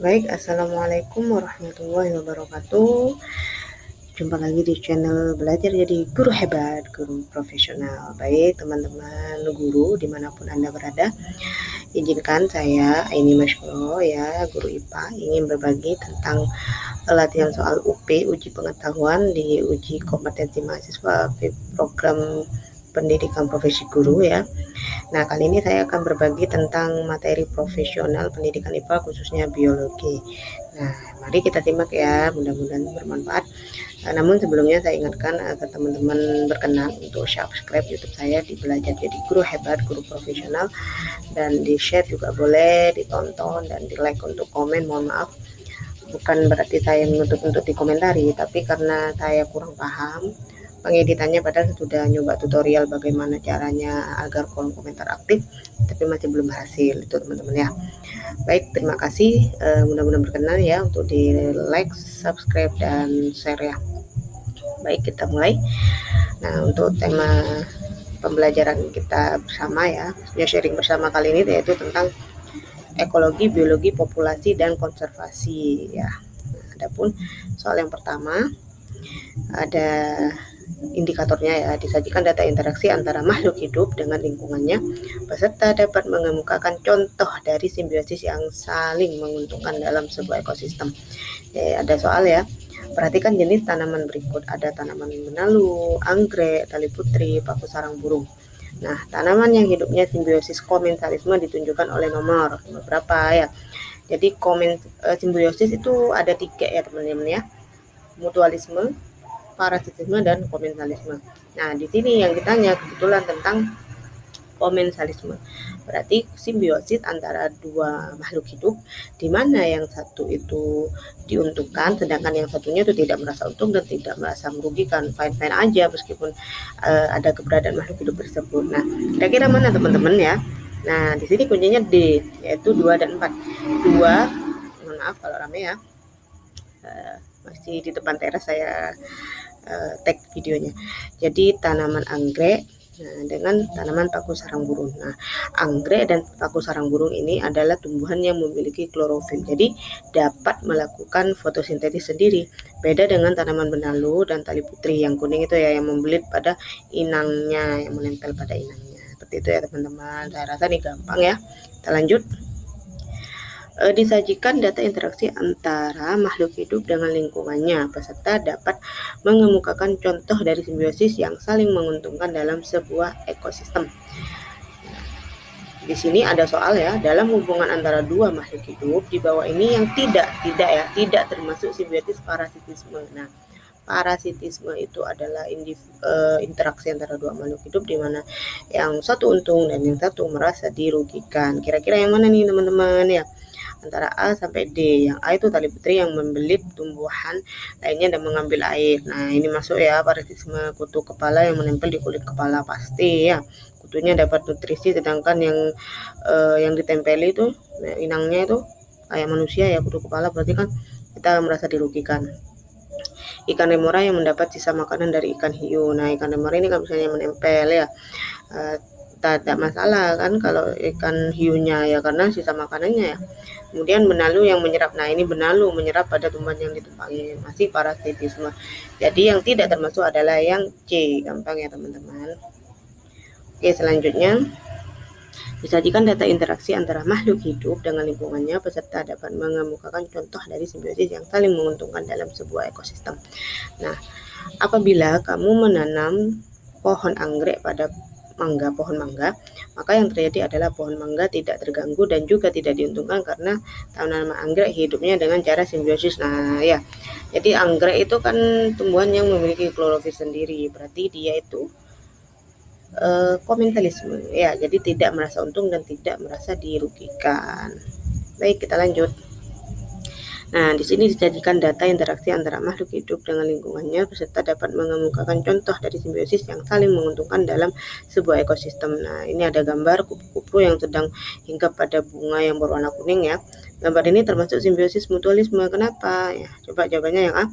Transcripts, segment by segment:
Baik, Assalamualaikum warahmatullahi wabarakatuh. Jumpa lagi di channel Belajar Jadi Guru Hebat, Guru Profesional. Baik, teman-teman guru dimanapun Anda berada, izinkan saya, Aini Masyuro, ya, Guru IPA, ingin berbagi tentang latihan soal UP, uji pengetahuan di uji kompetensi mahasiswa program pendidikan profesi guru, ya. Nah, kali ini saya akan berbagi tentang materi profesional pendidikan IPA khususnya biologi. Nah, mari kita simak ya, mudah-mudahan bermanfaat. Namun sebelumnya saya ingatkan agar teman-teman berkenan untuk subscribe YouTube saya di Belajar Jadi Guru Hebat, Guru Profesional, dan di-share juga boleh, ditonton, dan di-like untuk komen. Mohon maaf, bukan berarti saya menuntut untuk dikomentari, tapi karena saya kurang paham pengeditannya, padahal sudah nyoba tutorial bagaimana caranya agar kolom komentar aktif, tapi masih belum berhasil itu teman-teman ya. Baik, terima kasih, mudah-mudahan berkenan ya untuk di like, subscribe, dan share ya. Baik, kita mulai. Nah, untuk tema pembelajaran kita bersama ya, sharing bersama kali ini yaitu tentang ekologi, biologi, populasi, dan konservasi ya. Nah, adapun soal yang pertama ada indikatornya ya, disajikan data interaksi antara makhluk hidup dengan lingkungannya. Peserta dapat mengemukakan contoh dari simbiosis yang saling menguntungkan dalam sebuah ekosistem. Ada soal ya. Perhatikan jenis tanaman berikut. Ada tanaman benalu, anggrek, tali putri, paku sarang burung. Nah, tanaman yang hidupnya simbiosis komensalisme ditunjukkan oleh nomor berapa ya. Jadi simbiosis itu ada 3 ya teman-teman ya. Mutualisme, parasitisme, dan komensalisme. Nah, di sini yang ditanya kebetulan tentang komensalisme. Berarti simbiosis antara dua makhluk hidup di mana yang satu itu diuntungkan sedangkan yang satunya itu tidak merasa untung dan tidak merasa merugikan. Fine-fine aja meskipun ada keberadaan makhluk hidup tersebut. Nah, kira-kira mana teman-teman ya? Nah, di sini kuncinya D, yaitu 2 dan 4. 2, mohon maaf kalau rame ya. Masih di depan teras saya tag videonya. Jadi tanaman anggrek dengan tanaman paku sarang burung. Nah, anggrek dan paku sarang burung ini adalah tumbuhan yang memiliki klorofil. Jadi dapat melakukan fotosintesis sendiri. Beda dengan tanaman benalu dan tali putri yang kuning itu ya, yang membelit pada inangnya, yang menempel pada inangnya. Seperti itu ya teman-teman. Saya rasa ini gampang ya. Kita lanjut. Disajikan data interaksi antara makhluk hidup dengan lingkungannya. Peserta dapat mengemukakan contoh dari simbiosis yang saling menguntungkan dalam sebuah ekosistem. Di sini ada soal ya, dalam hubungan antara dua makhluk hidup di bawah ini yang tidak termasuk simbiosis parasitisme. Nah, parasitisme itu adalah interaksi antara dua makhluk hidup di mana yang satu untung dan yang satu merasa dirugikan. Kira-kira yang mana nih teman-teman ya? Antara A sampai D. Yang A itu tali putri yang membelit tumbuhan lainnya dan mengambil air. Nah, ini masuk ya, parasitisme kutu kepala yang menempel di kulit kepala, pasti ya. Kutunya dapat nutrisi, sedangkan yang ditempeli itu inangnya itu kayak manusia ya, kutu kepala, berarti kan kita merasa dirugikan. Ikan remora yang mendapat sisa makanan dari ikan hiu. Nah, ikan remora ini kan misalnya menempel ya, tidak masalah kan kalau ikan hiunya ya, karena sisa makanannya ya. Kemudian benalu yang menyerap. Nah, ini benalu menyerap pada tumbuhan yang ditumpangi, masih parasitisme. Jadi yang tidak termasuk adalah yang C. Gampang ya teman-teman. Oke, selanjutnya disajikan data interaksi antara makhluk hidup dengan lingkungannya. Peserta dapat mengemukakan contoh dari simbiosis yang saling menguntungkan dalam sebuah ekosistem. Nah, apabila kamu menanam pohon anggrek pada pohon mangga, maka yang terjadi adalah pohon mangga tidak terganggu dan juga tidak diuntungkan karena tanaman anggrek hidupnya dengan cara simbiosis. Nah ya, jadi anggrek itu kan tumbuhan yang memiliki klorofil sendiri, berarti dia itu komensalisme ya, jadi tidak merasa untung dan tidak merasa dirugikan. Baik, kita lanjut. Nah, di sini dijadikan data interaksi antara makhluk hidup dengan lingkungannya. Peserta dapat mengemukakan contoh dari simbiosis yang saling menguntungkan dalam sebuah ekosistem. Nah, ini ada gambar kupu-kupu yang sedang hinggap pada bunga yang berwarna kuning ya. Gambar ini termasuk simbiosis mutualisme. Kenapa? Ya, coba jawabannya yang A.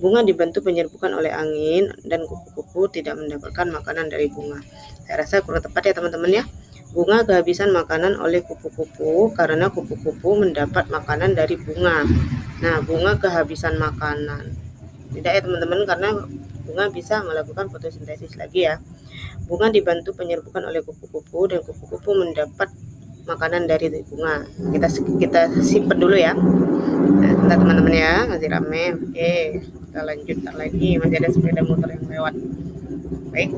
Bunga dibantu penyerbukan oleh angin dan kupu-kupu tidak mendapatkan makanan dari bunga. Saya rasa kurang tepat ya teman-teman ya. Bunga kehabisan makanan oleh kupu-kupu karena kupu-kupu mendapat makanan dari bunga. Nah, bunga kehabisan makanan. Tidak ya teman-teman, karena bunga bisa melakukan fotosintesis lagi ya. Bunga dibantu penyerbukan oleh kupu-kupu dan kupu-kupu mendapat makanan dari bunga. Kita simpen dulu ya. Nah, sebentar teman-teman ya, masih rame. Oke, kita lanjut lagi. Masih ada sepeda motor yang lewat. Baik.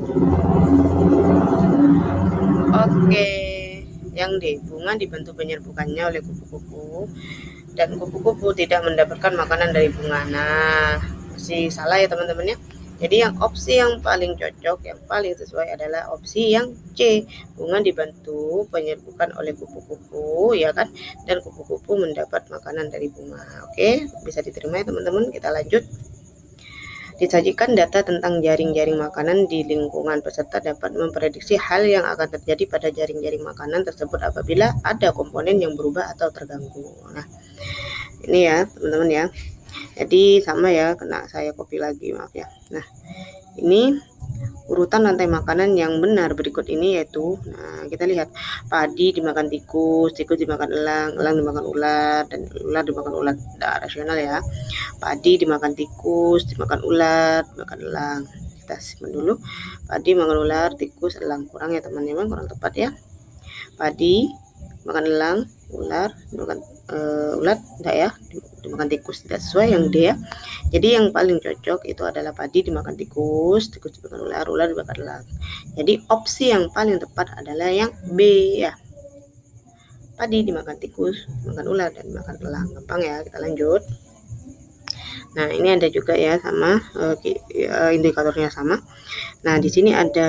Oke, yang D, bunga dibantu penyerbukannya oleh kupu-kupu dan kupu-kupu tidak mendapatkan makanan dari bunga. Nah, masih salah ya teman-teman ya. Jadi yang opsi yang paling cocok, yang paling sesuai adalah opsi yang C. Bunga dibantu penyerbukan oleh kupu-kupu, ya kan? Dan kupu-kupu mendapat makanan dari bunga. Oke, bisa diterima ya teman-teman. Kita lanjut. Disajikan data tentang jaring-jaring makanan di lingkungan. Peserta dapat memprediksi hal yang akan terjadi pada jaring-jaring makanan tersebut apabila ada komponen yang berubah atau terganggu. Nah, ini ya teman-teman ya. Jadi sama ya, kena saya copy lagi, maaf ya. Nah, ini urutan rantai makanan yang benar berikut ini yaitu, nah kita lihat, padi dimakan tikus, tikus dimakan elang, elang dimakan ular, dan ular dimakan ular. Tidak rasional ya. Padi dimakan tikus, dimakan ular, dimakan elang. Kita simpan dulu. Padi makan ular, tikus, elang. Kurang ya teman-teman, kurang tepat ya. Padi makan elang, ular, dimakan ulat, enggak ya, dimakan tikus, tidak sesuai yang D ya. Jadi yang paling cocok itu adalah padi dimakan tikus, tikus dimakan ular, ular dimakan elang. Jadi opsi yang paling tepat adalah yang B ya. Padi dimakan tikus, dimakan ular, dan dimakan elang. Gampang ya, kita lanjut. Nah, ini ada juga ya sama indikatornya sama. Nah, di sini ada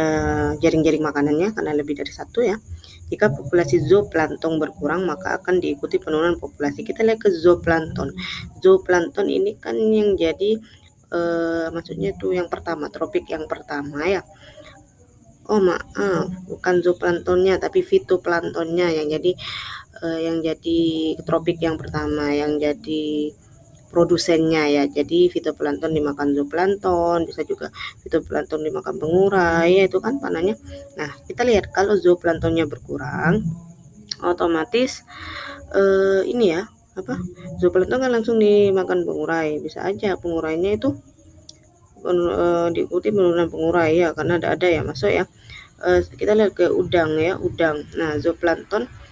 jaring-jaring makanannya karena lebih dari satu ya. Jika populasi zooplankton berkurang, maka akan diikuti penurunan populasi. Kita lihat ke zooplankton. Zooplankton ini kan yang jadi maksudnya itu yang pertama, tropik yang pertama ya. Oh maaf, bukan zooplanktonnya tapi fitoplanktonnya yang jadi tropik yang pertama, yang jadi produsennya ya. Jadi fitoplankton dimakan zooplankton, bisa juga fitoplankton dimakan pengurai, ya itu kan panahnya. Nah, kita lihat kalau zooplanktonnya berkurang, otomatis ini ya, zooplankton kan langsung dimakan pengurai. Bisa aja pengurainya itu diikuti penurunan pengurai ya, karena ada ya masuk ya. Kita lihat ke udang ya, udang. Nah, zooplankton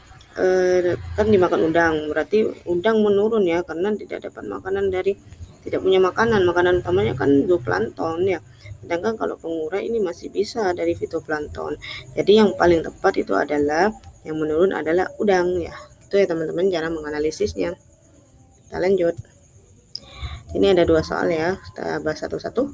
kan dimakan udang, berarti udang menurun ya karena tidak dapat makanan tidak punya makanan utamanya kan zooplankton ya. Sedangkan kalau pengurai ini masih bisa dari fitoplankton. Jadi yang paling tepat itu adalah yang menurun adalah udang ya. Itu ya teman-teman cara menganalisisnya. Kita lanjut. Ini ada 2 soal ya, kita bahas satu-satu.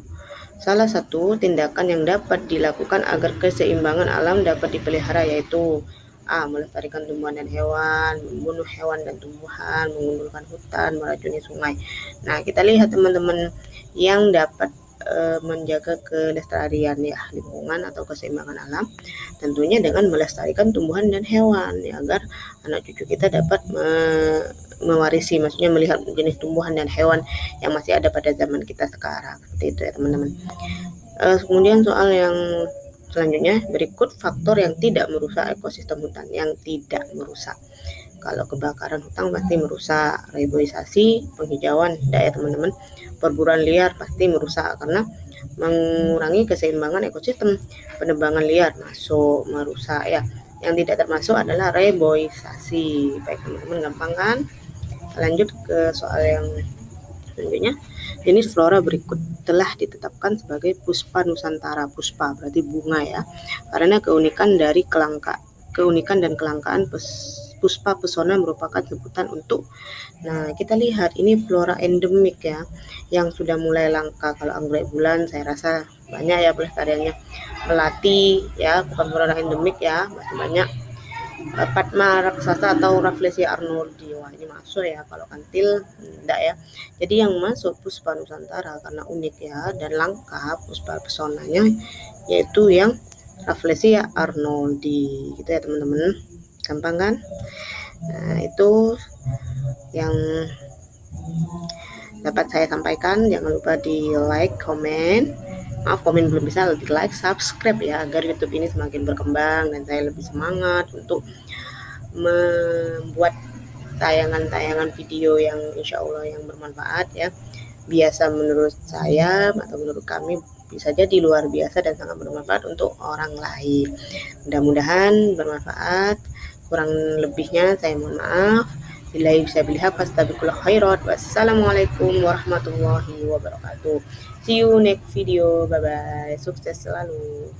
Salah satu tindakan yang dapat dilakukan agar keseimbangan alam dapat dipelihara yaitu A. Melestarikan tumbuhan dan hewan, membunuh hewan dan tumbuhan, mengundurkan hutan, meracuni sungai. Nah, kita lihat teman-teman yang dapat menjaga kelestarian ya lingkungan atau keseimbangan alam, tentunya dengan melestarikan tumbuhan dan hewan ya, agar anak cucu kita dapat mewarisi, maksudnya melihat jenis tumbuhan dan hewan yang masih ada pada zaman kita sekarang. Seperti itu ya teman-teman. Kemudian soal yang selanjutnya, berikut faktor yang tidak merusak ekosistem hutan. Yang tidak merusak, kalau kebakaran hutan pasti merusak. Reboisasi, penghijauan, tidak ya teman-teman. Perburuan liar pasti merusak karena mengurangi keseimbangan ekosistem. Penebangan liar masuk, merusak ya. Yang tidak termasuk adalah reboisasi. Baik teman-teman, gampang kan? Lanjut ke soal yang selanjutnya. Jenis flora berikut telah ditetapkan sebagai puspa nusantara. Puspa berarti bunga ya, karena keunikan dan kelangkaan puspa pesona merupakan sebutan untuk. Nah, kita lihat ini flora endemik ya, yang sudah mulai langka. Kalau anggrek bulan saya rasa banyak ya pelestariannya. Melati ya, bukan flora endemik ya, masih banyak. Padma raksasa atau Rafflesia arnoldi, wah ini masuk ya. Kalau kantil enggak ya. Jadi yang masuk puspa nusantara karena unik ya dan langka puspa pesonanya yaitu yang Rafflesia arnoldi, gitu ya teman-teman. Gampang kan? Nah, itu yang dapat saya sampaikan. Jangan lupa di like, komen, maaf komen belum bisa, lebih like, subscribe ya, agar YouTube ini semakin berkembang dan saya lebih semangat untuk membuat tayangan-tayangan video yang insya Allah yang bermanfaat ya. Biasa menurut saya atau menurut kami bisa jadi luar biasa dan sangat bermanfaat untuk orang lain. Mudah-mudahan bermanfaat. Kurang lebihnya saya mohon maaf. Billahi fisabilillah fastabiqul khairat. Wassalamualaikum warahmatullahi wabarakatuh. See you next video. Bye bye. Sukses selalu.